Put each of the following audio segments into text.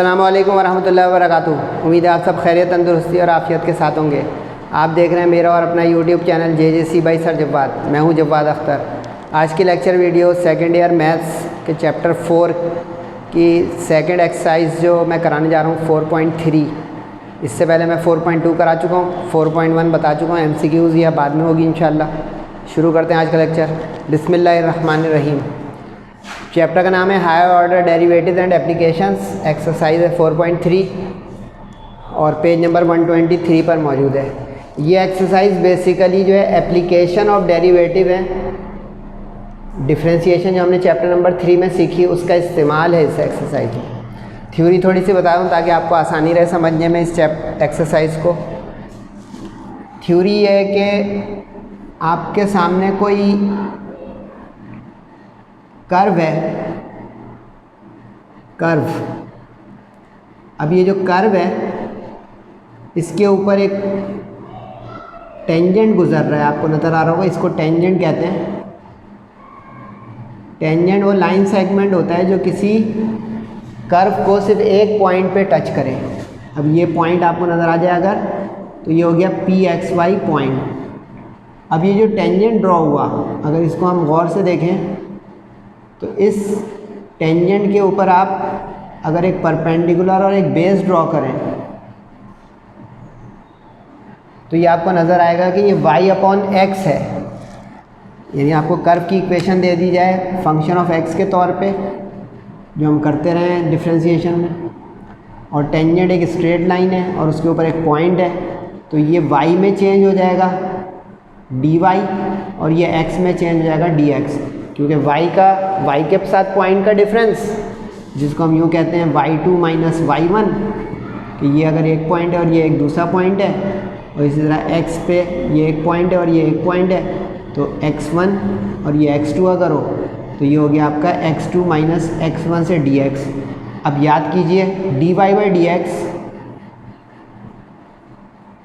अस्सलामु अलैकुम वरहमतुल्लाहि वबरकातुहू। उम्मीद है आप सब खैरियत, तंदुरुस्ती और आफियत के साथ होंगे। आप देख रहे हैं मेरा और अपना YouTube channel JJC by sir Jawwad. मैं हूं जव्वाद अख्तर। आज की lecture video second year maths के चैप्टर 4 की सेकेंड एक्सरसाइज जो मैं कराने जा रहा हूं 4.3। इससे पहले मैं 4.2 करा चुका हूं, 4.1 बता चुका हूं। MCQs या बाद में होगी इंशाल्लाह। शुरू करते हैं आज का लेक्चर। बिस्मिल्लाहिर्रहमानिर्रहीम। चैप्टर का नाम है higher order derivatives and applications. Exercise है 4.3 और पेज नंबर 123 पर मौजूद है। ये एक्सरसाइज बेसिकली जो है एप्लीकेशन ऑफ डेरिवेटिव है। डिफरेंशिएशन जो हमने चैप्टर नंबर 3 में सीखी उसका इस्तेमाल है इस एक्सरसाइज में। थ्योरी थोड़ी सी बता दूँ ताकि आपको आसानी रहे समझने में इस एक्सरसाइज को। थ्योरी ये है कि आपके सामने कोई कर्व है, कर्व। अब ये जो कर्व है इसके ऊपर एक टेंजेंट गुजर रहा है, आपको नज़र आ रहा होगा। इसको टेंजेंट कहते हैं। टेंजेंट वो लाइन सेगमेंट होता है जो किसी कर्व को सिर्फ एक पॉइंट पे टच करे। अब ये पॉइंट आपको नज़र आ जाए अगर, तो ये हो गया PXY पॉइंट। अब ये जो टेंजेंट ड्रॉ हुआ, अगर इसको हम गौर से देखें तो इस टेंजेंट के ऊपर आप अगर एक परपेंडिकुलर और एक बेस ड्रॉ करें तो ये आपको नज़र आएगा कि ये y/x है। यानी आपको कर्व की इक्वेशन दे दी जाए फंक्शन ऑफ x के तौर पे, जो हम करते रहे हैं डिफरेंशिएशन में, और टेंजेंट एक स्ट्रेट लाइन है और उसके ऊपर एक पॉइंट है, तो ये y में चेंज हो जाएगा dy और ये x में चेंज हो जाएगा dx, क्योंकि y के साथ पॉइंट का डिफरेंस, जिसको हम यूँ कहते हैं y2 माइनस y1, कि ये अगर एक पॉइंट है और ये एक दूसरा पॉइंट है, और इसी तरह x पे ये एक पॉइंट है और ये एक पॉइंट है, तो x1 और ये x2 अगर हो तो ये हो गया आपका x2 माइनस x1 से dx। अब याद कीजिए dy by dx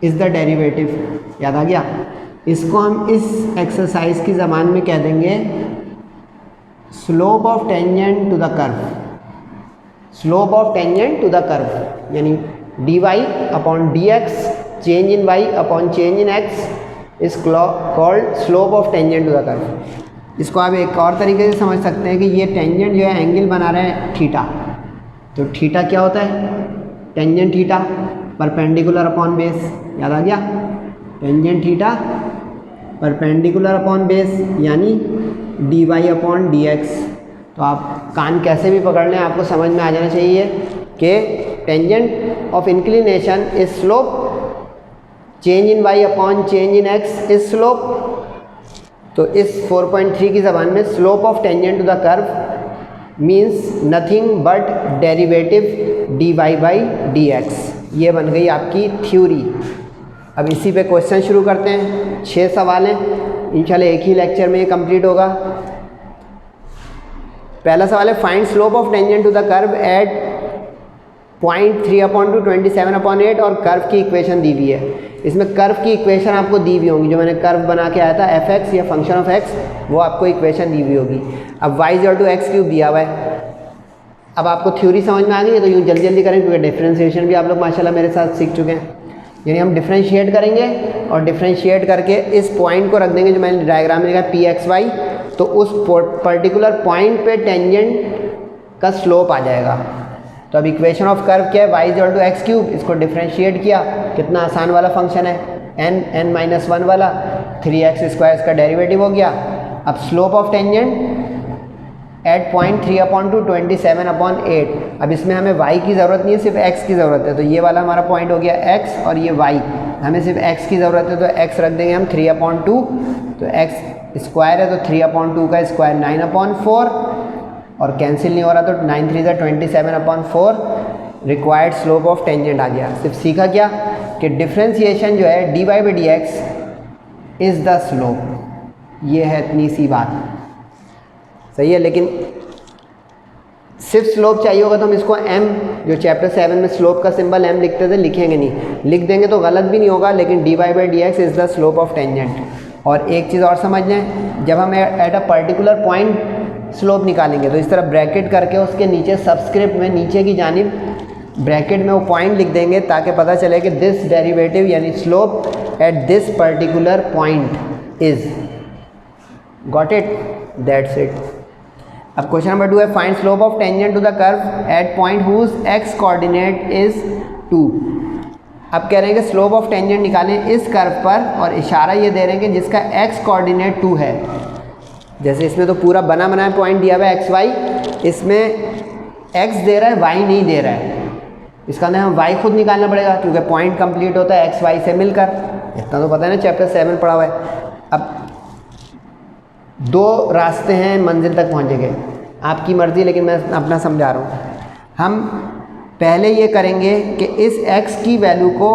is the derivative. याद आ गया? इसको हम इस एक्सरसाइज की ज़बान में कह देंगे slope of tangent to the curve. Slope of tangent to the curve यानी dy upon dx change in y upon change in x is called slope of tangent to the curve. इसको आप एक और तरीके से समझ सकते हैं कि ये टेंजेंट जो है एंगल बना रहे हैं थीटा। तो थीटा क्या होता है? Tangent theta perpendicular upon base. याद आ गया? Tangent theta perpendicular upon base यानी dy अपॉन dx। तो आप कान कैसे भी पकड़ लें, आपको समझ में आ जाना चाहिए कि tangent of inclination is slope, change in y upon change in x is slope. तो इस 4.3 की ज़बान में slope of tangent to the curve means nothing but derivative dy by dx। ये बन गई आपकी थ्योरी। अब इसी पे क्वेश्चन शुरू करते हैं। 6 सवाल हैं, इंशाल्लाह एक ही लेक्चर में ये कंप्लीट होगा। पहला सवाल है find slope of tangent to the curve at point 3/2 27/8 और कर्व की इक्वेशन दी हुई है। इसमें कर्व की इक्वेशन आपको दी हुई होंगी, जो मैंने कर्व बना के आया था fx या फंक्शन ऑफ x, वो आपको इक्वेशन दी हुई होगी। अब y = x³ दिया हुआ है। अब आपको थ्योरी समझ में आ गई है तो यूँ जल्दी जल्दी करें, क्योंकि डिफरेंशिएशन भी आप लोग माशाल्लाह मेरे साथ सीख चुके हैं। यानी हम डिफरेंशिएट करेंगे और डिफरेंशिएट करके इस पॉइंट को रख देंगे जो मैंने डायग्राम में लिखा PXY, तो उस पर्टिकुलर पॉइंट पे टेंजेंट का स्लोप आ जाएगा। तो अब इक्वेशन ऑफ कर्व क्या है? y = x³। इसको डिफरेंशिएट किया, कितना आसान वाला फंक्शन है, n-1 वाला, 3x² इसका डेरिवेटिव हो गया। अब slope of tangent eight point 3/2 27/8। अब इसमें हमें y की ज़रूरत नहीं है, सिर्फ x की ज़रूरत है। तो ये वाला हमारा पॉइंट हो गया x और ये y, हमें सिर्फ x की ज़रूरत है, तो x रख देंगे हम 3/2। तो x स्क्वायर है तो 3/2 का स्क्वायर 9/4 और कैंसिल नहीं हो रहा, तो 9 3 27/4। रिक्वायर्ड स्लोप ऑफ टेंजेंट आ गया। सिर्फ सीखा क्या कि डिफरेंशिएशन जो है dy by dx is the slope. ये है इतनी सी बात, सही है। लेकिन सिर्फ स्लोप चाहिए होगा तो हम इसको m, जो चैप्टर 7 में स्लोप का सिंबल m लिखते थे, लिखेंगे नहीं। लिख देंगे तो गलत भी नहीं होगा, लेकिन dy by dx is the slope of tangent. और एक चीज़ और समझ लें, जब हम at a particular point slope निकालेंगे तो इस तरह ब्रैकेट करके उसके नीचे सबस्क्रिप्ट में नीचे की जानिब ब्रैकेट में वो पॉइंट लिख देंगे ताकि पता चले कि दिस डेरिवेटिव यानी slope at this particular point is. Got it, that's it. अब क्वेश्चन नंबर 2 है find slope of tangent to the curve at point whose x coordinate is 2। अब कह रहे हैं कि स्लोप ऑफ टेंजेंट निकालें इस कर्व पर और इशारा ये दे रहे हैं कि जिसका एक्स कोऑर्डिनेट 2 है। जैसे इसमें तो पूरा बना बनाया पॉइंट दिया हुआ है एक्स वाई, इसमें एक्स दे रहा है वाई नहीं दे रहा है। इसका अंदर हम वाई खुद निकालना पड़ेगा क्योंकि पॉइंट कंप्लीट होता है एक्स वाई से मिलकर। इतना तो पता है ना, चैप्टर 7 पढ़ा हुआ है। अब 2 रास्ते हैं मंजिल तक पहुँचने के, आपकी मर्ज़ी, लेकिन मैं अपना समझा रहा हूँ। हम पहले ये करेंगे कि इस x की वैल्यू को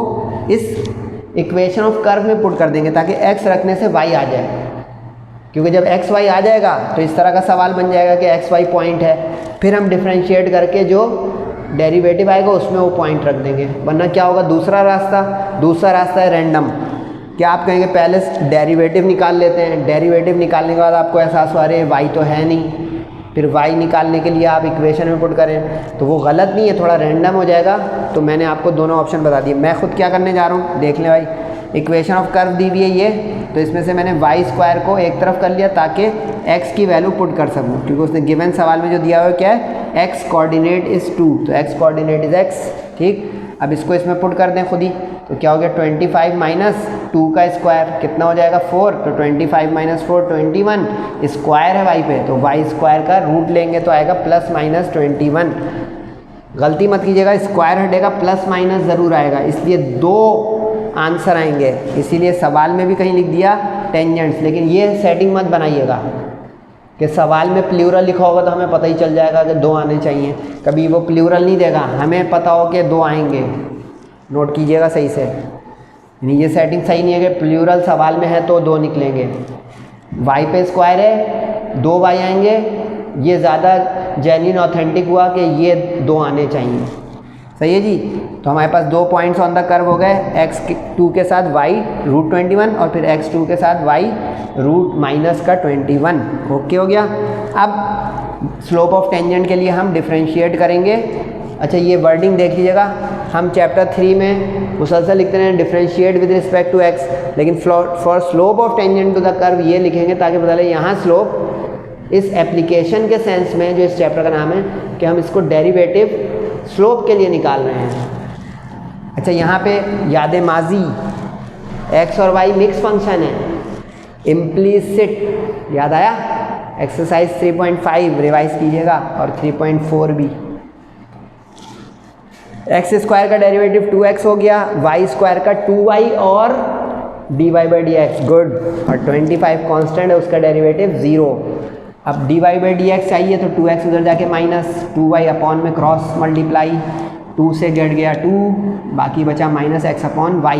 इस इक्वेशन ऑफ कर्व में पुट कर देंगे ताकि x रखने से y आ जाए, क्योंकि जब x y आ जाएगा तो इस तरह का सवाल बन जाएगा कि x y पॉइंट है। फिर हम डिफ्रेंशिएट करके जो डेरिवेटिव आएगा उसमें वो पॉइंट रख देंगे। वरना क्या होगा, दूसरा रास्ता है रैंडम। क्या आप कहेंगे पहले डेरिवेटिव निकाल लेते हैं, डेरिवेटिव निकालने के बाद आपको एहसास हुआ अरे y तो है नहीं, फिर y निकालने के लिए आप इक्वेशन में पुट करें, तो वो गलत नहीं है, थोड़ा रैंडम हो जाएगा। तो मैंने आपको दोनों ऑप्शन बता दिए। मैं खुद क्या करने जा रहा हूँ देख लें भाई। इक्वेशन ऑफ कर्व दी हुई है ये, तो इसमें से मैंने वाई स्क्वायर को एक तरफ कर लिया ताकि x की वैल्यू पुट कर सकूँ, क्योंकि उसने गिवन सवाल में जो दिया हुआ है क्या है, x कोऑर्डिनेट इज़ 2, तो x कोऑर्डिनेट इज़ x। ठीक, अब इसको इसमें पुट कर दें खुद ही, तो क्या हो गया 25 माइनस 2 का स्क्वायर कितना हो जाएगा 4, तो 25 माइनस 4 21, स्क्वायर है y पे तो y स्क्वायर का रूट लेंगे तो आएगा प्लस माइनस 21। गलती मत कीजिएगा, स्क्वायर हटेगा प्लस माइनस ज़रूर आएगा, इसलिए 2 आंसर आएंगे। इसीलिए सवाल में भी कहीं लिख दिया टेंजेंट्स, लेकिन ये सेटिंग मत बनाइएगा कि सवाल में प्लूरल लिखा होगा तो हमें पता ही चल जाएगा कि 2 आने चाहिए। कभी वो प्लूरल नहीं देगा, हमें पता हो कि 2 आएंगे। नोट कीजिएगा सही से, ये सेटिंग सही नहीं है कि प्लूरल सवाल में है तो 2 निकलेंगे। y पे स्क्वायर है 2 y आएंगे, ये ज़्यादा जेन्युइन ऑथेंटिक हुआ कि ये 2 आने चाहिए। सही है जी। तो हमारे पास 2 पॉइंट्स ऑन द कर्व हो गए, x2 के साथ y रूट 21 और फिर x2 के साथ y रूट माइनस का 21। ओके हो गया। अब स्लोप ऑफ टेंजेंट के लिए हम डिफ्रेंशिएट करेंगे। अच्छा ये वर्डिंग देख लीजिएगा, हम चैप्टर 3 में मुसलसल लिखते हैं differentiate with respect to x, लेकिन for slope of tangent to the curve ये लिखेंगे ताकि पता लगे यहाँ स्लोप इस एप्लीकेशन के सेंस में, जो इस चैप्टर का नाम है, कि हम इसको डेरिवेटिव स्लोप के लिए निकाल रहे हैं। अच्छा यहाँ पे याद माजी x और y मिक्स फंक्शन है, इम्प्लीसिट याद आया, एक्सरसाइज 3.5 रिवाइज कीजिएगा और 3.4 भी। एक्स स्क्वायर का डेरिवेटिव 2x हो गया, y स्क्वायर का 2y और dy/dx गुड, और 25 कांस्टेंट है उसका डेरिवेटिव 0। अब dy/dx चाहिए तो 2x उधर जाके माइनस 2y अपॉन में क्रॉस मल्टीप्लाई, 2 से गेट गया 2, बाकी बचा माइनस x अपॉन y।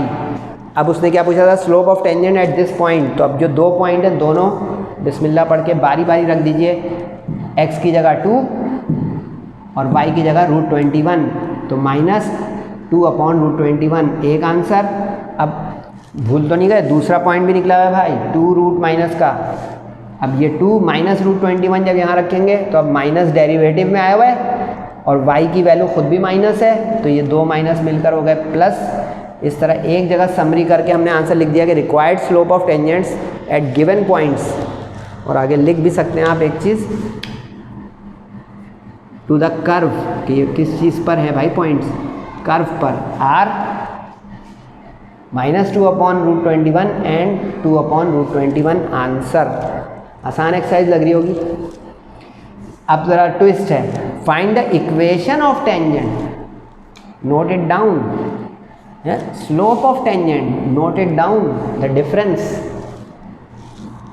अब उसने क्या पूछा था, slope of tangent at this point. तो अब जो 2 पॉइंट है दोनों बिस्मिल्लाह पढ़ के बारी बारी रख दीजिए, x की जगह 2 और y की जगह रूट 21, तो माइनस 2 अपॉन रूट 21 एक आंसर। अब भूल तो नहीं गए, दूसरा पॉइंट भी निकला हुआ है भाई 2 रूट माइनस का। अब ये 2 माइनस रूट 21 जब यहाँ रखेंगे तो अब माइनस डेरिवेटिव में आया हुआ है और y की वैल्यू खुद भी माइनस है, तो ये 2 माइनस मिलकर हो गए प्लस। इस तरह एक जगह समरी करके हमने आंसर लिख दिया कि required slope of tangents at given points. और आगे लिख भी सकते हैं आप एक चीज़, टू द कर्व, कि ये किस चीज़ पर है भाई पॉइंट्स, कर्व पर, r -2 upon root 21 and 2 upon root 21 answer. आसान एक्सरसाइज लग रही होगी। अब ज़रा ट्विस्ट है, find the equation of tangent, note it down, slope of tangent, note it down, the difference.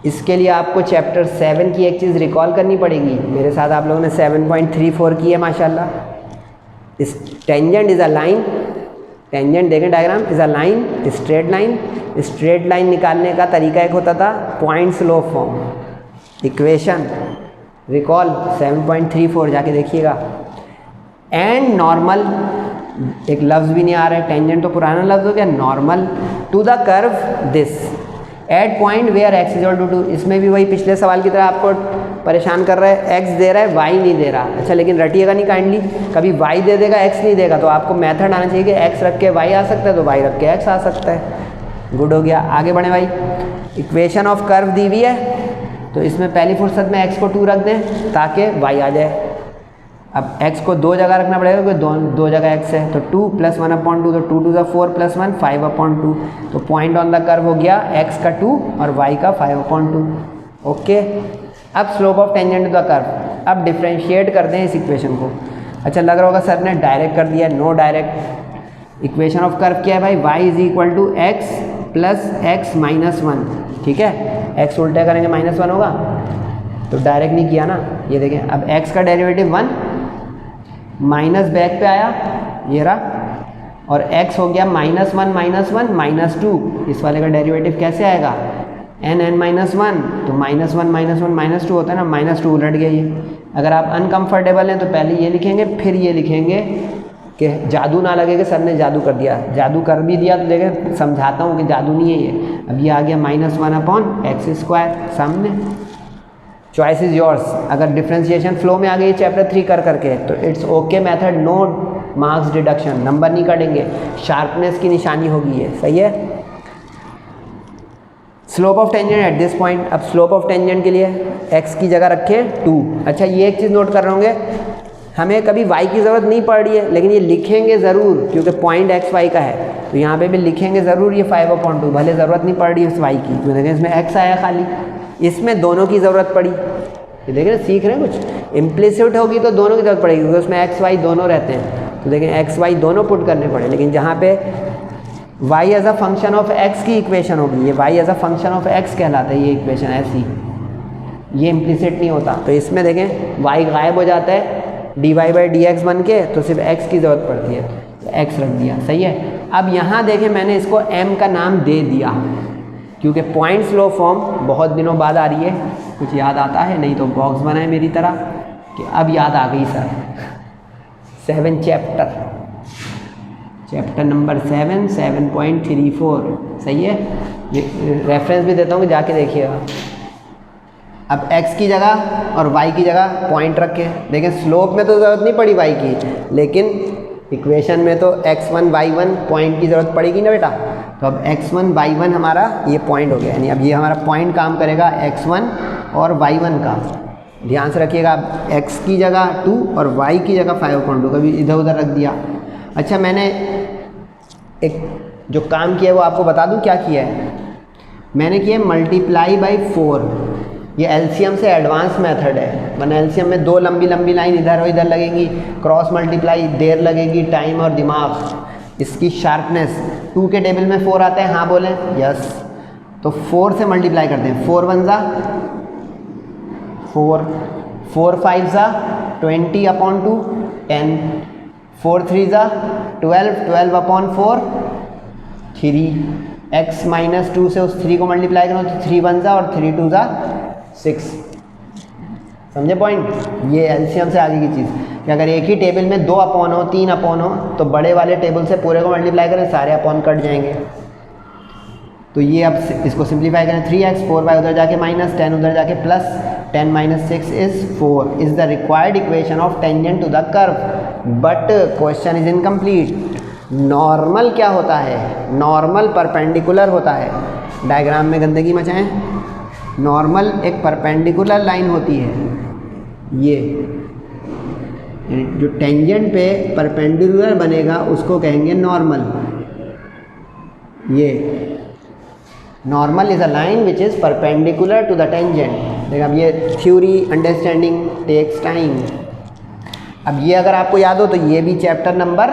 इसके लिए आपको चैप्टर 7 की एक चीज़ रिकॉल करनी पड़ेगी। मेरे साथ आप लोगों ने 7.34 की है माशाल्लाह। इस tangent is a line, tangent देखें diagram, is a line, straight line. Straight line निकालने का तरीका एक होता था point slope form, equation recall 7.34 जाके देखिएगा। एंड नॉर्मल, एक लफ्ज़ भी नहीं आ रहा है, टेंजेंट तो पुराना लफ्ज़ हो गया, normal to the curve this at point where x = 2। इसमें भी वही पिछले सवाल की तरह आपको परेशान कर रहा है, x दे रहा है y नहीं दे रहा। अच्छा लेकिन रटिएगा नहीं काइंडली, कभी y दे देगा x नहीं देगा, तो आपको मेथड आना चाहिए कि x रख के y आ सकता है तो y रख के x आ सकता है। गुड हो गया, आगे बढ़े भाई। इक्वेशन ऑफ कर्व दी हुई है, तो इसमें पहली फुर्सत में x को 2 रख दें ताकि y आ जाए। अब x को 2 जगह रखना पड़ेगा क्योंकि दो जगह x है, तो 2 + 1/2, तो 2 2 4 + 1 5/2, तो पॉइंट ऑन द कर्व हो गया x का 2 और y का 5/2। ओके, अब slope of tangent to the curve, अब डिफ्रेंशिएट करते हैं इस इक्वेशन को। अच्छा लग रहा होगा सर ने डायरेक्ट कर दिया, no direct. Equation of curve क्या है भाई, y = x + x - 1, ठीक है। x उल्टा करेंगे -1 होगा, तो डायरेक्ट नहीं किया ना। ये देखें, अब x का डेरिवेटिव 1 माइनस बैक पे आया, ये रहा, और x हो गया -1 -1 -2। इस वाले का डेरिवेटिव कैसे आएगा, n n-1, तो -1 -2 होता है ना, -2 उलट गया ये। अगर आप अनकंफर्टेबल हैं तो पहले ये लिखेंगे, फिर ये लिखेंगे कि जादू ना लगे कि सर ने जादू कर दिया। जादू कर भी दिया तो देखें समझाता हूँ कि जादू नहीं है ये। अब ये आ गया -1/x², सामने। Choice is yours. अगर डिफ्रेंशिएशन फ्लो में आ गई चैप्टर 3 कर करके तो it's okay method, no marks deduction, number नहीं कटेंगे, शार्पनेस की निशानी होगी ये, सही है। Slope of tangent at this point, अब स्लोप ऑफ टेंजेंट के लिए x की जगह रखें 2। अच्छा ये एक चीज़ नोट कर रहे होंगे, हमें कभी y की ज़रूरत नहीं पड़ रही है, लेकिन ये लिखेंगे ज़रूर क्योंकि पॉइंट x y का है, तो यहाँ पे भी लिखेंगे ज़रूर ये 5/2, भले ज़रूरत नहीं पड़ रही है उस y की, तो देखें इसमें x आया खाली, इसमें दोनों की ज़रूरत पड़ी। ये देखें ना, सीख रहे हैं कुछ। इम्प्लिसिट होगी तो दोनों की ज़रूरत पड़ेगी क्योंकि उसमें x y दोनों रहते हैं, तो देखें x y दोनों पुट करने पड़े। लेकिन जहाँ पे y as a function of x की इक्वेशन होगी, ये y as a function of x कहलाता है ये इक्वेशन ऐसी, ये इम्प्लिसिट नहीं होता। तो इसमें देखें y गायब हो जाता है dy/dx बन के, तो सिर्फ x की ज़रूरत पड़ती है, तो x रख दिया, सही है। अब यहाँ देखें मैंने इसको m का नाम दे दिया क्योंकि पॉइंट स्लो फॉर्म बहुत दिनों बाद आ रही है, कुछ याद आता है, नहीं तो बॉक्स बनाए मेरी तरह कि अब याद आ गई सर। 7 चैप्टर नंबर 7 7.34, सही है। रेफरेंस भी देता हूँ कि जाके देखिएगा। अब x की जगह और y की जगह पॉइंट रखें। देखें स्लोप में तो ज़रूरत नहीं पड़ी y की, लेकिन इक्वेशन में तो x1 y1 पॉइंट की ज़रूरत पड़ेगी ना बेटा। तो अब x1 y1 हमारा ये पॉइंट हो गया, यानी अब ये हमारा पॉइंट काम करेगा x1 और y1 का। ध्यान से रखिएगा, x की जगह 2 और y की जगह 5/2, कभी इधर उधर रख दिया। अच्छा मैंने एक जो काम किया है वो आपको बता दूं क्या किया है। मैंने किया ×4, ये एलसीएम से एडवांस मेथड है, वरना एलसीएम में 2 लंबी लंबी लाइन इधर और इधर लगेंगी, क्रॉस मल्टीप्लाई देर लगेगी, टाइम और दिमाग। इसकी शार्पनेस 2 के टेबल में 4 आता है, हाँ बोलें यस, तो 4 से मल्टीप्लाई करते हैं। 4 1 ज़ा 4, 4 5 ज़ा 20/2 10, 4 3 ज़ा 12, 12/4 3, x - 2 से उस 3 को मल्टीप्लाई करो तो 3 1 ज़ा और 3 2 ज़ा 6। समझे पॉइंट। ये एलसीएम से आगे की चीज़ कि अगर एक ही टेबल में 2 अपॉन हो 3 अपॉन हो तो बड़े वाले टेबल से पूरे को मल्टीप्लाई करें, सारे अपॉन कट जाएंगे। तो ये अब इसको सिंप्लीफाई करें, 3x 4y उधर जाके माइनस 10 उधर जाके plus 10 - 6 is 4 is the required equation of tangent to the curve. But question is incomplete. Normal क्या होता है, नॉर्मल परपेंडिकुलर होता है। डायग्राम में गंदगी मचाएं। नॉर्मल एक परपेंडिकुलर लाइन होती है, ये जो टेंजेंट पे परपेंडिकुलर बनेगा उसको कहेंगे नॉर्मल। ये normal is a line which is perpendicular to the tangent. देखिए अब ये थ्योरी अंडरस्टैंडिंग टेक्स टाइम। अब ये अगर आपको याद हो तो ये भी चैप्टर नंबर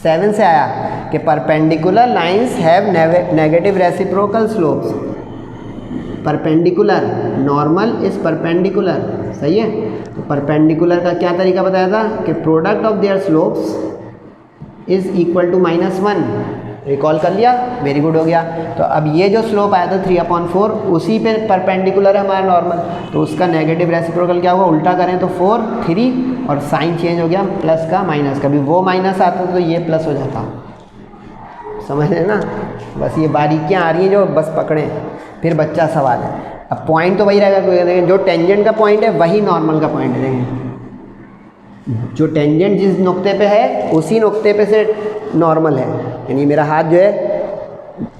7 से आया कि perpendicular lines have negative reciprocal slopes. Perpendicular, normal is perpendicular, सही है। तो परपेंडिकुलर का क्या तरीका बताया था कि product of their slopes is equal to -1। Recall कर लिया, वेरी गुड हो गया। तो अब ये जो स्लोप आया था 3/4 उसी पे परपेंडिकुलर है हमारा नॉर्मल, तो उसका नेगेटिव रेसिप्रोकल क्या होगा, उल्टा करें तो 4 3 और साइन चेंज हो गया प्लस का माइनस का। भी वो माइनस आता तो ये प्लस हो जाता। समझ रहे ना, बस ये बारीकियाँ आ रही हैं जो बस पकड़ें, फिर बच्चा सवाल है। अब पॉइंट तो वही रहेगा, लेकिन जो टेंजेंट का पॉइंट है वही नॉर्मल का पॉइंट है। देखें जो टेंजेंट जिस नुक्ते पे है उसी नुक्ते पे से नॉर्मल है, यानी मेरा हाथ जो है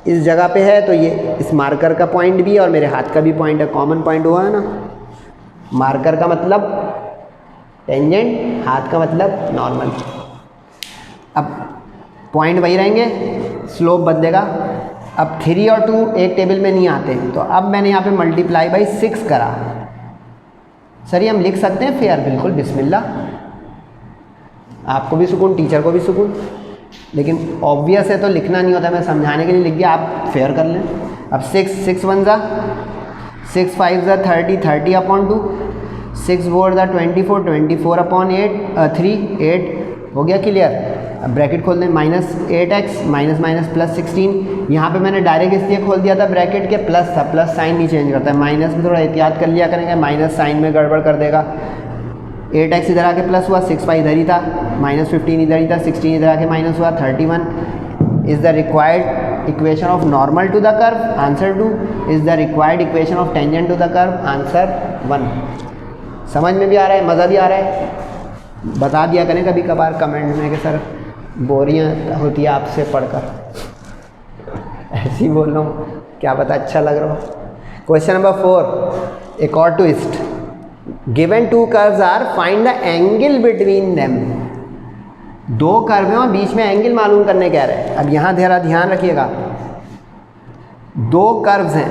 इस जगह पे है तो ये इस मार्कर का पॉइंट भी है और मेरे हाथ का भी पॉइंट है, कॉमन पॉइंट हुआ है ना। मार्कर का मतलब टेंजेंट, हाथ का मतलब नॉर्मल। अब पॉइंट वही रहेंगे, स्लोप बदलेगा। अब 3 और 2 एक टेबल में नहीं आते, तो अब मैंने यहाँ पे मल्टीप्लाई बाई 6 करा। सर ये हम लिख सकते हैं फेयर, बिल्कुल बिस्मिल्लाह, आपको भी सुकून, टीचर को भी सुकून, लेकिन ऑब्वियस है तो लिखना नहीं होता, मैं समझाने के लिए लिख दिया, आप फेयर कर लें। अब 6 1 ज़ा 6 5 ज़ा 30 अपॉन 2, 6 4 ज़ा 24 24 अपॉन 3 8 हो गया क्लियर। अब ब्रैकेट खोल दें, -8x माइनस प्लस 16। यहाँ पे मैंने डायरेक्ट इसलिए खोल दिया था ब्रैकेट के, प्लस था, प्लस साइन नहीं चेंज करता है, माइनस में थोड़ा एहतियात कर लिया करेंगे, माइनस साइन में गड़बड़ कर देगा। 8x इधर आके प्लस हुआ, 6 5 इधर ही था, -15 इधर ही था, 16 इधर आके माइनस हुआ, 31 is the required equation of normal to the curve, answer 2 is the required equation of tangent to the curve, answer 1। समझ में भी आ रहा है, मज़ा भी आ रहा है? बता दिया करें कभी कभार कमेंट में कि सर बोरियां होती है आपसे पढ़कर, ऐसे ही बोल रहा हूँ, क्या पता अच्छा लग रहा हो। क्वेश्चन नंबर 4, एक और twist. Given 2 curves are, find the angle between them. 2 curve हैं और बीच में एंगल मालूम करने कह रहे हैं। अब यहाँ ज़रा ध्यान रखिएगा, 2 कर्व्स हैं।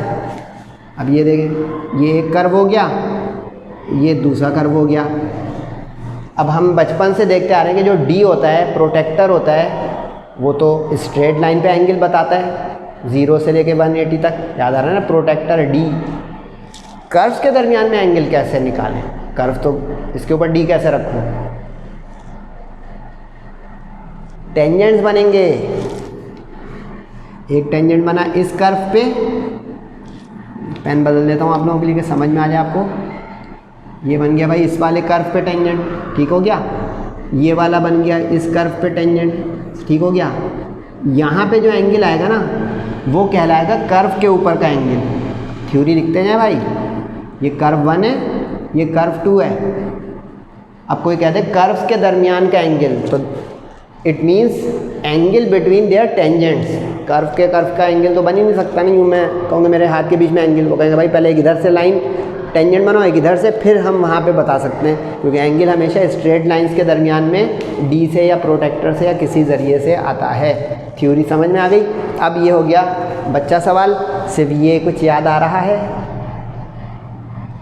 अब ये देखें, ये एक कर्व हो गया, ये दूसरा कर्व हो गया। अब हम बचपन से देखते आ रहे हैं कि जो D होता है, प्रोटेक्टर होता है, वो तो स्ट्रेट लाइन पे एंगल बताता है 0 से लेके 180 तक, याद आ रहा है ना, प्रोटेक्टर D। कर्व्स के दरमियान में एंगल कैसे निकालें? कर्व तो इसके ऊपर D कैसे रखूं? टेंजेंट्स बनेंगे। एक टेंजेंट बना इस कर्व पे, पेन बदल देता हूँ आप लोगों के लिए कि समझ में आ जाए आपको। ये बन गया भाई इस वाले कर्व पे टेंजेंट, ठीक हो गया। ये वाला बन गया इस कर्व पे टेंजेंट, ठीक हो गया। यहाँ पे जो एंगल आएगा ना, वो कहलाएगा कर्व के ऊपर का एंगल। थ्योरी लिखते हैं भाई, ये कर्व 1 है, ये कर्व 2 है। अब कोई कहते हैं कर्व्स के दरमियान का एंगल, तो it means angle between their tangents. Curve के कर्व का एंगल तो बन ही नहीं सकता, नहीं मैं कहूँगा मेरे हाथ के बीच में एंगल, वो कहेंगे भाई पहले एक इधर से लाइन टेंजेंट बनाओ, एक इधर से, फिर हम वहाँ पे बता सकते हैं, क्योंकि एंगल हमेशा स्ट्रेट लाइंस के दरमियान में D से या प्रोटेक्टर से या किसी ज़रिए से आता है। थ्योरी समझ में आ गई। अब ये हो गया बच्चा सवाल, सिर्फ ये कुछ याद आ रहा है।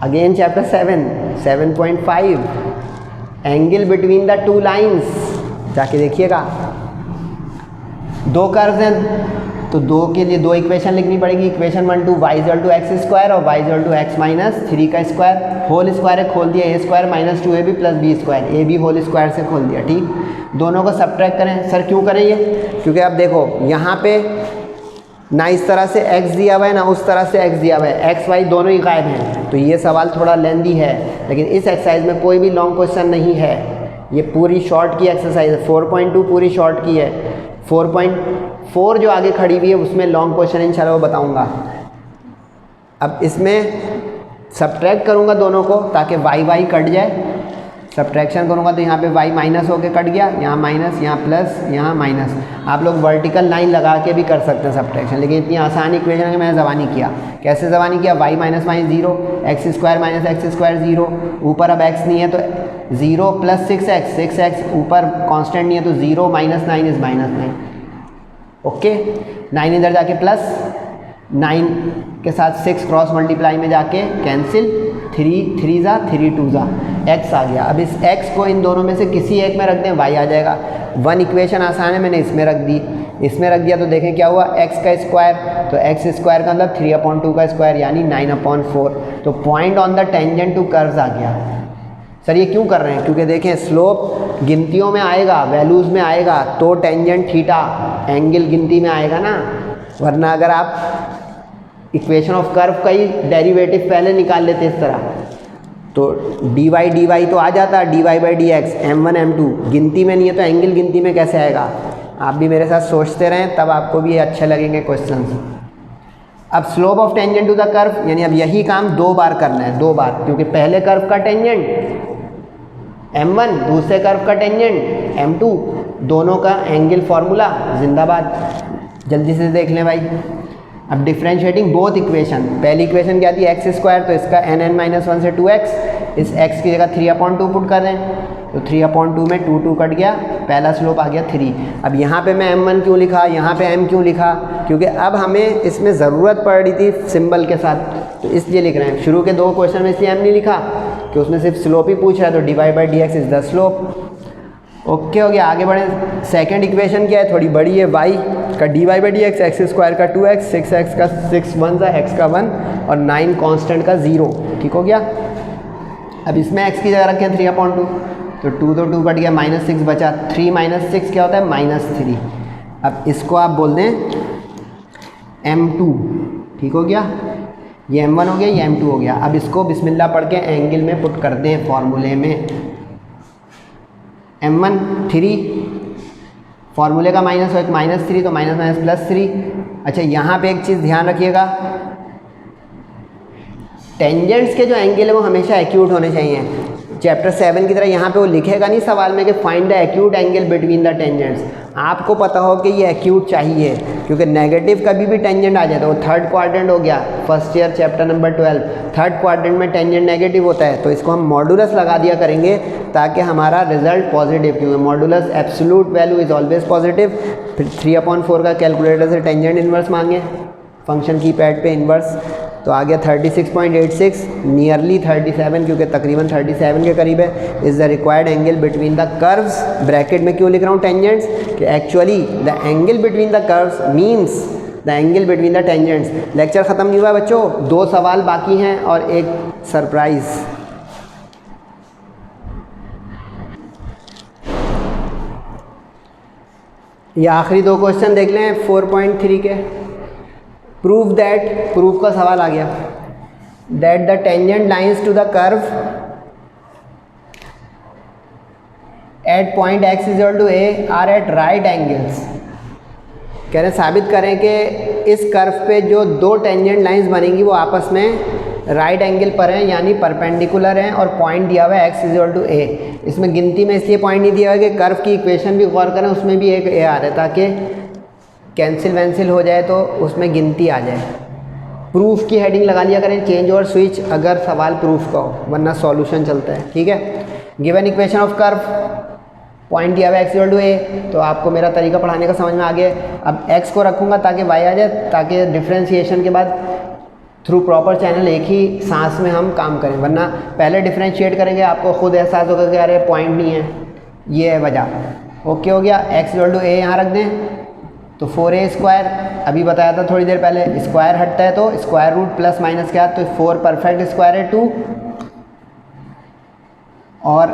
Again chapter 7.5 angle between the 2 lines, जाके देखिएगा। 2 कर्व्स हैं तो 2 के लिए 2 इक्वेशन लिखनी पड़ेगी। Equation 1 2 y equal to x square और y equal to x minus 3 का स्क्वायर, होल स्क्वायर है, खोल दिया a square minus 2ab plus b square, a b whole square से खोल दिया, ठीक। दोनों को सब्ट्रैक्ट करें। सर क्यों करें ये? क्योंकि अब देखो यहाँ पे ना इस तरह से x दिया हुआ है ना उस तरह से x दिया हुआ है, x y दोनों ही गायब हैं, तो ये सवाल थोड़ा लेंदी है। लेकिन इस एक्सरसाइज में कोई भी लॉन्ग क्वेश्चन नहीं है, ये पूरी शॉर्ट की एक्सरसाइज है। 4.2 पूरी शॉर्ट की है, 4.4 जो आगे खड़ी हुई है उसमें लॉन्ग क्वेश्चन इंशाल्लाह वो बताऊंगा। अब इसमें सब्ट्रैक्ट करूंगा दोनों को ताकि y कट जाए। सब्ट्रैक्शन करूंगा तो यहाँ पे y माइनस होके कट गया, यहाँ माइनस, यहाँ प्लस, यहाँ माइनस। आप लोग वर्टिकल लाइन लगा के भी कर सकते हैं सब्ट्रैक्शन, लेकिन इतनी आसान इक्वेशन है मैंने ज़बानी किया। कैसे ज़बानी किया? y minus 0, x square minus x square 0, ऊपर अब x नहीं है तो 0 प्लस 6x, ऊपर कांस्टेंट नहीं है तो 0 माइनस 9 इज़ माइनस 9। ओके, 9 इधर जाके प्लस, 9 के साथ 6 क्रॉस मल्टीप्लाई में जाके कैंसिल, 3 3 ज़ा 3 2 ज़ा x आ गया। अब इस x को इन दोनों में से किसी एक में रख दें, y आ जाएगा। 1 इक्वेशन आसान है, मैंने इसमें रख दी, इसमें रख दिया तो देखें क्या हुआ, x का स्क्वायर, तो x स्क्वायर का मतलब 3/2 का स्क्वायर यानी 9/4। तो point on the tangent to curves आ गया। सर ये क्यों कर रहे हैं? क्योंकि देखें स्लोप गिनतियों में आएगा, वैल्यूज़ में आएगा तो टेंजेंट थीटा एंगल गिनती में आएगा ना, वरना अगर आप इक्वेशन ऑफ कर्व का ही डेरिवेटिव पहले निकाल लेते इस तरह तो dy तो आ जाता, dy/dx m1 m2 गिनती में नहीं है तो एंगल गिनती में कैसे आएगा? आप भी मेरे साथ सोचते रहें, तब आपको भी अच्छे लगेंगे क्वेश्चंस। अब slope of tangent to the curve, यानी अब यही काम 2 बार करना है, 2 बार, क्योंकि पहले कर्व का टेंजेंट m1, दूसरे कर्व का टेंजेंट m2, दोनों का एंगल फार्मूला जिंदाबाद। जल्दी से देख लें भाई। अब डिफ्रेंशिएटिंग बोथ इक्वेशन, पहली इक्वेशन क्या थी x स्क्वायर, तो इसका n(n-1) से 2x, इस x की जगह 3/2 पुट कर दें, तो 3/2 में 2 कट गया, पहला स्लोप आ गया 3। अब यहाँ पे मैं m1 क्यों लिखा, यहाँ पे m क्यों लिखा, क्योंकि अब हमें इसमें ज़रूरत पड़ रही थी सिंबल के साथ, तो इसलिए लिख रहे हैं। शुरू के 2 क्वेश्चन में इसलिए m नहीं लिखा कि उसमें सिर्फ स्लोप ही पूछ रहा है, तो dy/dx is the slope. Okay हो गया, आगे बढ़ें। सेकंड इक्वेशन क्या है, थोड़ी बड़ी है, y का dy/dx, x स्क्वायर का 2x, 6x का 6 1 सा, x का 1 और 9 कांस्टेंट का 0, ठीक हो गया। अब इसमें x की जगह रखें 3/2, तो 2 तो 2 कट गया, -6 बचा, 3 - 6 क्या होता है, -3। अब इसको आप बोल दें m2, ठीक हो गया, ये m1 हो गया, ये m2 हो गया। अब इसको बिस्मिल्लाह पढ़ के एंगल में पुट कर दें फॉर्मूले में, m1 3, फार्मूले का माइनस हो, एक -3 तो -3। अच्छा यहाँ पे एक चीज़ ध्यान रखिएगा, टेंजेंट्स के जो एंगल है वो हमेशा एक्यूट होने चाहिए। चैप्टर 7 की तरह यहाँ पे वो लिखेगा नहीं सवाल में कि find the acute angle between the tangents, आपको पता हो कि ये एक्यूट चाहिए, क्योंकि नेगेटिव कभी भी टेंजेंट आ जाता है। वो थर्ड क्वाड्रेंट हो गया, first year chapter number 12, third quadrant में टेंजेंट नेगेटिव होता है, तो इसको हम मॉडुलस लगा दिया करेंगे ताकि हमारा रिजल्ट पॉजिटिव, क्योंकि modulus absolute value is always positive. फिर 3/4 का कैलकुलेटर से टेंजेंट इन्वर्स मांगे, फंक्शन की पैड पे इन्वर्स, तो आ गया 36.86, नियरली 37, क्योंकि तकरीबन 37 के करीब है। Is the required angle between the curves, bracket में क्यों लिख रहा हूँ टेंजेंट्स, कि actually the angle between the curves means the angle between the tangents. Lecture ख़त्म नहीं हुआ बच्चों, 2 सवाल बाकी हैं और एक सरप्राइज़। ये आखिरी 2 क्वेश्चन देख लें 4.3 के। प्रूव दैट, प्रूफ का सवाल आ गया, that the tangent lines to the curve at point x = a are at right angles. कह रहे हैं साबित करें कि इस कर्व पे जो 2 टेंजेंट लाइंस बनेंगी वो आपस में राइट एंगल पर हैं, यानी परपेंडिकुलर हैं, और पॉइंट दिया हुआ है x = a। इसमें गिनती में इसलिए पॉइंट नहीं दिया हुआ है कि कर्व की इक्वेशन भी गौर करें, उसमें भी एक a आ रहा है, ताकि कैंसिल वैंसिल हो जाए तो उसमें गिनती आ जाए। प्रूफ की हेडिंग लगा लिया करें, चेंज और स्विच, अगर सवाल प्रूफ का हो, वरना सॉल्यूशन चलता है, ठीक है। Given equation of curve, point दिया हुआ x = a, तो आपको मेरा तरीका पढ़ाने का समझ में आ गया। अब x को रखूँगा ताकि y आ जाए, ताकि डिफ्रेंशिएशन के बाद थ्रू प्रॉपर चैनल एक ही सांस में हम काम करें, वरना पहले डिफ्रेंशिएट करेंगे आपको खुद एहसास होगा कि अरे पॉइंट नहीं है, ये है वजह। ओके हो गया, x = a यहाँ रख दें, तो 4a², अभी बताया था थोड़ी देर पहले, स्क्वायर हटता है तो स्क्वायर रूट प्लस माइनस क्या, तो 4 परफेक्ट स्क्वायर है 2, और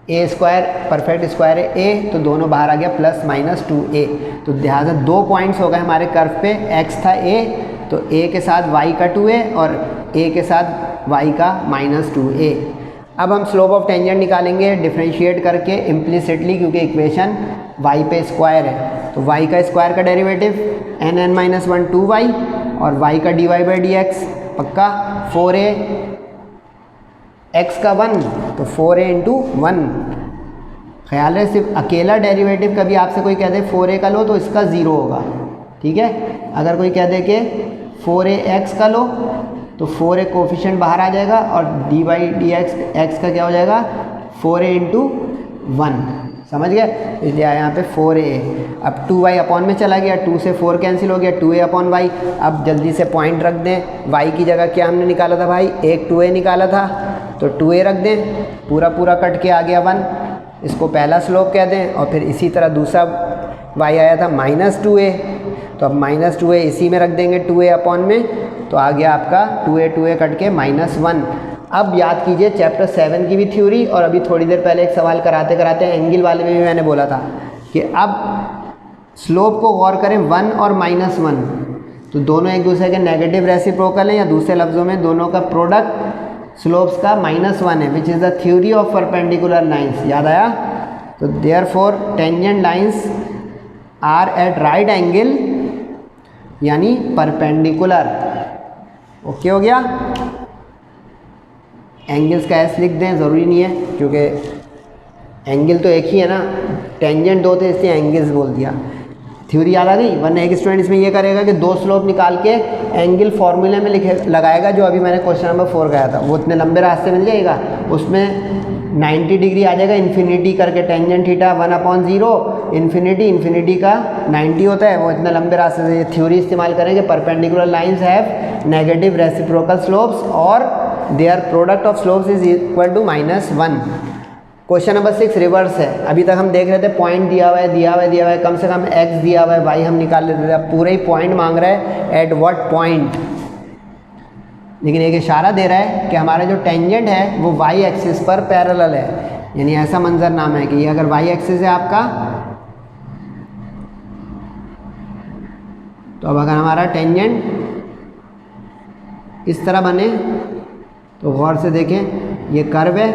a² परफेक्ट स्क्वायर है a, तो दोनों बाहर आ गया +-2a। तो लिहाजा 2 पॉइंट्स हो गए हमारे कर्व पे, x था a, तो a के साथ y का 2a और a के साथ y का -2a। अब हम स्लोप ऑफ टेंजेंट निकालेंगे डिफ्रेंशिएट करके इम्प्लिसिटली, क्योंकि इक्वेशन y पे स्क्वायर है, तो y का स्क्वायर का डेरिवेटिव n(n-1) 2y, और y का dy/dx पक्का 4a, x का 1 तो 4a × 1। ख्याल है सिर्फ अकेला डेरिवेटिव, कभी आपसे कोई कह दे 4a का लो तो इसका 0 होगा, ठीक है। अगर कोई कह दे कि 4ax का लो तो 4a कोफिशिएंट बाहर आ जाएगा, और dy/dx x का क्या हो जाएगा 4a × 1, समझ गए। इसलिए यहाँ पे 4a, अब 2y/ में चला गया, 2 से 4 कैंसिल हो गया, 2a/y। अब जल्दी से पॉइंट रख दें, y की जगह क्या हमने निकाला था भाई, एक 2a निकाला था, तो 2a रख दें, पूरा कट के आ गया 1, इसको पहला स्लोप कह दें, और फिर इसी तरह दूसरा y आया था -2a, तो अब -2a इसी में रख देंगे 2a/ में, तो आ गया आपका 2a कट के -1। अब याद कीजिए चैप्टर 7 की भी थ्योरी, और अभी थोड़ी देर पहले एक सवाल कराते कराते एंगल वाले में भी मैंने बोला था कि अब स्लोप को गौर करें 1 और -1, तो दोनों एक दूसरे के नेगेटिव रेसिप्रोकल हैं, या दूसरे लफ्ज़ों में दोनों का प्रोडक्ट स्लोप्स का -1 है, which is the theory of perpendicular lines. याद आया? तो therefore tangent lines are at right angle यानी परपेंडिकुलर। ओके हो गया। एंगल्स का एस लिख दें, ज़रूरी नहीं है क्योंकि एंगल तो एक ही है ना, टेंजेंट दो थे इसलिए एंगल्स बोल दिया। थ्योरी याद आ गई। वरना एक स्टूडेंट इसमें ये करेगा कि दो स्लोप निकाल के एंगल फॉर्मूले में लिखे लगाएगा, जो अभी मैंने क्वेश्चन नंबर 4 गया था, वो इतने लंबे रास्ते मिल जाएगा, उसमें 90 डिग्री आ जाएगा, इन्फिनिटी करके टेंजेंट थीटा 1/0 इन्फिनिटी का 90 होता है, वो इतने लंबे रास्ते से। ये थ्योरी इस्तेमाल करेंगे, perpendicular lines have negative reciprocal slopes और their product of slopes is equal to -1। Question number 6 reverse है। अभी तक हम देख रहे थे पॉइंट दिया हुआ है, कम से कम x दिया हुआ है, y हम निकाल लेते थे। अब पूरे ही पॉइंट मांग रहा है, एट व्हाट पॉइंट। लेकिन एक इशारा दे रहा है कि हमारा जो टेंजेंट है वो y एक्सिस पर पैरेलल है, यानी ऐसा मंजरनामा है कि ये अगर y एक्सिस है आपका, तो अब अगर हमारा टेंजेंट इस तरह बने तो गौर से देखें, ये कर्व है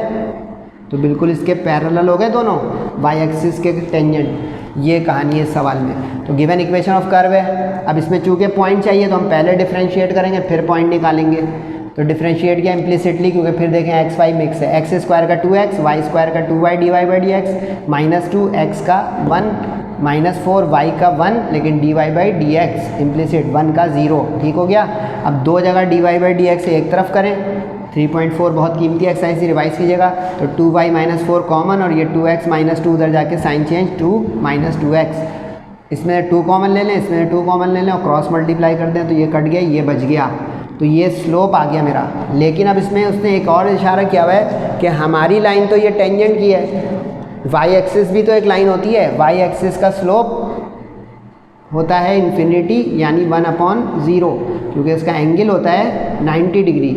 तो बिल्कुल इसके पैरेलल हो गए दोनों y एक्सिस के टेंजेंट। ये कहानी है इस सवाल में। तो गिवन इक्वेशन ऑफ कर्व है। अब इसमें चूंकि पॉइंट चाहिए तो हम पहले डिफरेंशिएट करेंगे फिर पॉइंट निकालेंगे। तो डिफरेंशिएट किया इम्प्लिसिटली, क्योंकि फिर देखें एक्स वाई मिक्स है, एक्स स्क्वायर का 2x, वाई स्क्वायर का 2y dy/dx, -2 x का 1, -4 y का 1, लेकिन dy/dx इम्प्लिसिट 1 का 0। ठीक हो गया। अब दो जगह dy/dx से एक तरफ करें, 3.4 बहुत कीमती एक्सरसाइज, रिवाइज कीजिएगा। तो 2y - 4 कॉमन और ये 2x - 2 उधर जाके साइन चेंज 2 - 2x, इसमें 2 कॉमन ले लें, इसमें 2 कॉमन ले लें और क्रॉस मल्टीप्लाई कर दें तो ये कट गया, ये बच गया। तो ये स्लोप आ गया मेरा। लेकिन अब इसमें उसने एक और इशारा किया हुआ है कि हमारी लाइन तो ये टेंजेंट की है, वाई एक्सिस भी तो एक लाइन होती है, वाई एक्सिस का स्लोप होता है इन्फिनिटी यानी 1/0, क्योंकि इसका एंगल होता है 90 डिग्री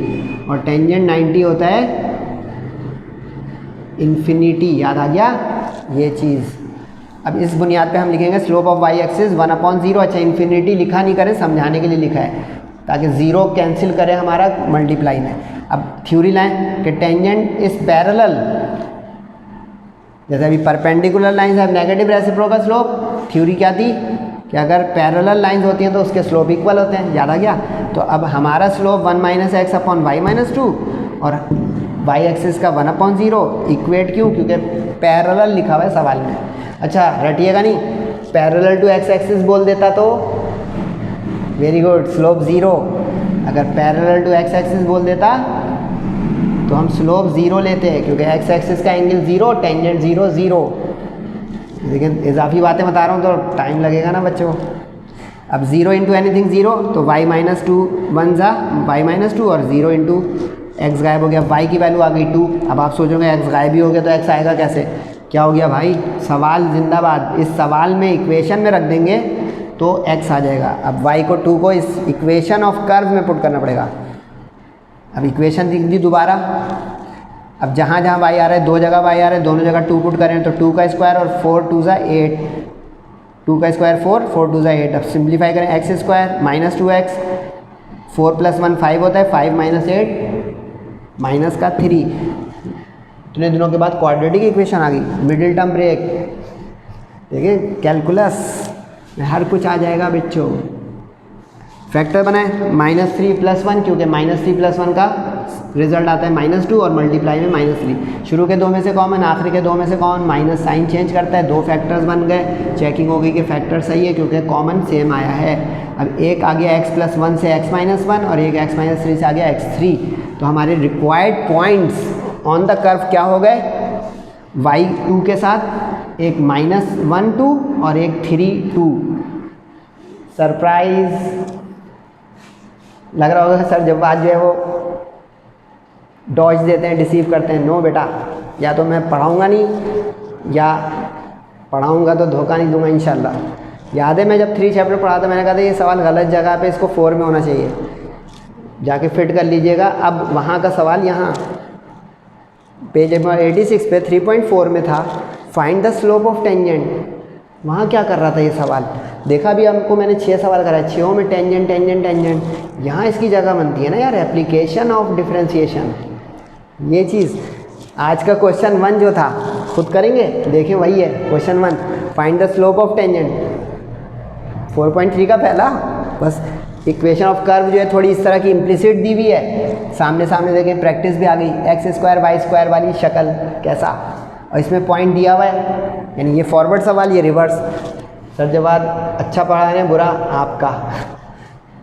और टेंजेंट 90 होता है इन्फिनिटी। याद आ गया ये चीज़। अब इस बुनियाद पे हम लिखेंगे स्लोप ऑफ वाई एक्सिस 1/0। अच्छा, इन्फिनिटी लिखा नहीं करें, समझाने के लिए लिखा है ताकि ज़ीरो कैंसिल करे हमारा मल्टीप्लाई में। अब थ्योरी लाइन कि टेंजेंट इस पैरेलल, जैसे अभी परपेंडिकुलर लाइंस है नेगेटिव रेसिप्रोकल स्लोप, थ्योरी क्या थी कि अगर पैरेलल लाइंस होती हैं तो उसके स्लोप इक्वल होते हैं। याद आ गया। तो अब हमारा स्लोप 1 - x/y - 2 और y एक्सिस का 1/0 इक्वेट क्यों, क्योंकि पैरेलल लिखा हुआ है सवाल में। अच्छा, रटिएगा नहीं, पैरेलल टू x एक्सिस बोल देता तो वेरी गुड, स्लोप 0। अगर पैरेलल टू x एक्सिस बोल देता तो हम स्लोप 0 लेते हैं, क्योंकि x एक्सिस का एंगल 0, टेंजेंट 0 0। लेकिन इजाफी बातें बता रहा हूँ तो टाइम लगेगा ना बच्चों। अब 0 × एनीथिंग 0, तो y - 2 1 जा y - 2 और 0 × x गायब हो गया, y की वैल्यू आ गई 2। अब आप सोचोगे x गायब ही हो गया तो x आएगा कैसे, क्या हो गया भाई, सवाल जिंदाबाद। इस सवाल में इक्वेशन में रख देंगे तो x आ जाएगा। अब y को 2 को इस इक्वेशन ऑफ कर्व में पुट करना पड़ेगा। अब इक्वेशन लिख दी दोबारा। अब जहाँ जहाँ y आ रहा है, दो जगह y आ रहा है, दोनों जगह 2 पुट करें तो 2 का स्क्वायर और 4 2 ज़ा 8, 2 का स्क्वायर 4, 4 2 ज़ा 8। अब सिंप्लीफाई करें, x स्क्वायर -2x, 4 + 1 5 होता है, 5 - 8 माइनस का 3। इतने दिनों के बाद क्वाड्रेटिक इक्वेशन आ गई, मिडिल टर्म ब्रेक। देखिए कैलकुलस में हर कुछ आ जाएगा बच्चों। फैक्टर बनाए -3 + 1, क्योंकि -3 + 1 का रिजल्ट आता है -2 और मल्टीप्लाई में -3। शुरू के दो में से कॉमन, आखिरी के दो में से कॉमन, माइनस साइन चेंज करता है, 2 फैक्टर्स बन गए। चेकिंग हो गई कि फैक्टर सही है क्योंकि कॉमन सेम आया है। अब एक आ गया x + 1 से x - 1 और एक x - 3 से आ गया x3। तो हमारे required points on the curve क्या हो गए, y2 के साथ एक -1 2 और एक 3 2। सरप्राइज लग रहा होगा सर, जब आज जो है वो डॉज देते हैं, डिसीव करते हैं। नो बेटा, या तो मैं पढ़ाऊँगा नहीं या पढ़ाऊँगा तो धोखा नहीं दूंगा इंशाल्लाह। याद है मैं जब 3 चैप्टर पढ़ा था, मैंने कहा था ये सवाल गलत जगह पे, इसको 4 में होना चाहिए, जाके फिट कर लीजिएगा। अब वहाँ का सवाल यहाँ पेज नंबर 86 पे 3.4 में था, find the slope of tangent. वहाँ क्या कर रहा था ये सवाल, देखा भी हमको, मैंने 6 सवाल कराए, 6 में टेंजेंट टेंजेंट टेंजेंट। यहाँ इसकी जगह बनती है ना यार, एप्लीकेशन ऑफ डिफरेंशिएशन। ये चीज़ आज का क्वेश्चन 1 जो था, खुद करेंगे, देखें वही है question 1, find the slope of tangent. 4.3 का पहला बस इक्वेशन ऑफ कर्व जो है थोड़ी इस तरह की इम्प्लिसिट दी हुई है, सामने सामने देखें प्रैक्टिस भी आ गई, एक्स स्क्वायर वाई स्क्वायर वाली शक्ल कैसा, और इसमें पॉइंट दिया हुआ है, यानी ये फॉरवर्ड सवाल, ये रिवर्स। सर जवाब अच्छा पढ़ा है बुरा आपका।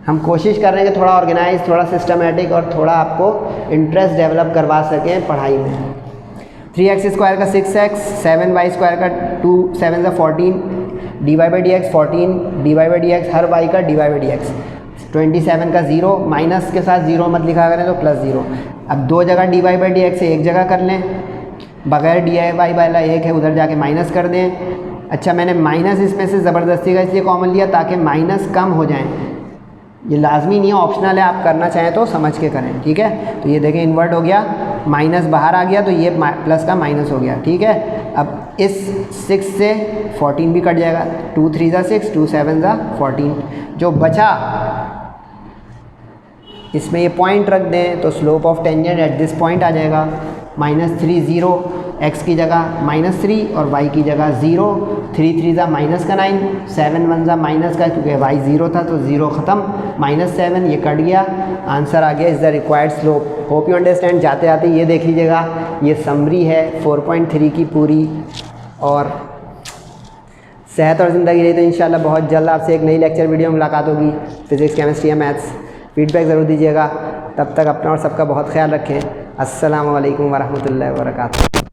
हम कोशिश कर रहे हैं कि थोड़ा ऑर्गेनाइज, थोड़ा सिस्टमेटिक और थोड़ा आपको इंटरेस्ट डेवलप करवा सकें पढ़ाई में। 3x स्क्वायर का 6x, 7y स्क्वायर का 2 7 का 14, dy by D x 14, dy by D x her y का dy बाई डी एक्स 27 का 0, माइनस के साथ 0 मत लिखा करें तो प्लस 0। अब दो जगह dy बाई डी एक्स एक जगह कर लें, बगैर dy बाई वाला एक है उधर जाके माइनस कर दें। अच्छा मैंने माइनस इसमें से ज़बरदस्ती का इसलिए कॉमन लिया ताकि माइनस कम हो जाएँ, ये लाजमी नहीं है, ऑप्शनल है, आप करना चाहें तो समझ के करें, ठीक है। तो ये देखें इन्वर्ट हो गया, माइनस बाहर आ गया तो ये प्लस का माइनस हो गया, ठीक है। अब इस 6 से 14 भी कट जाएगा, 2 3 ज़ा 6, 2 7 ज़ा 14, जो बचा इसमें ये पॉइंट रख दें तो slope of tangent at this point आ जाएगा -3 0, x की जगह -3 और y की जगह 0, 3 3 ज़ा माइनस का 9, 7 1 ज़ा माइनस का, क्योंकि y 0 था तो 0 ख़त्म, -7 ये कट गया, आंसर आ गया is the required slope. Hope you understand. जाते आते ये देख लीजिएगा, ये समरी है 4.3 की पूरी, और सेहत और ज़िंदगी रही तो इंशाल्लाह बहुत जल्द आपसे एक नई लेक्चर वीडियो में मुलाकात होगी, फिज़िक्स केमिस्ट्री या मैथ्स। फीडबैक ज़रूर दीजिएगा, तब तक अपना और सबका बहुत ख्याल रखें। अस्सलामु अलैकुम वरहमतुल्लाहि वबरकातुहू।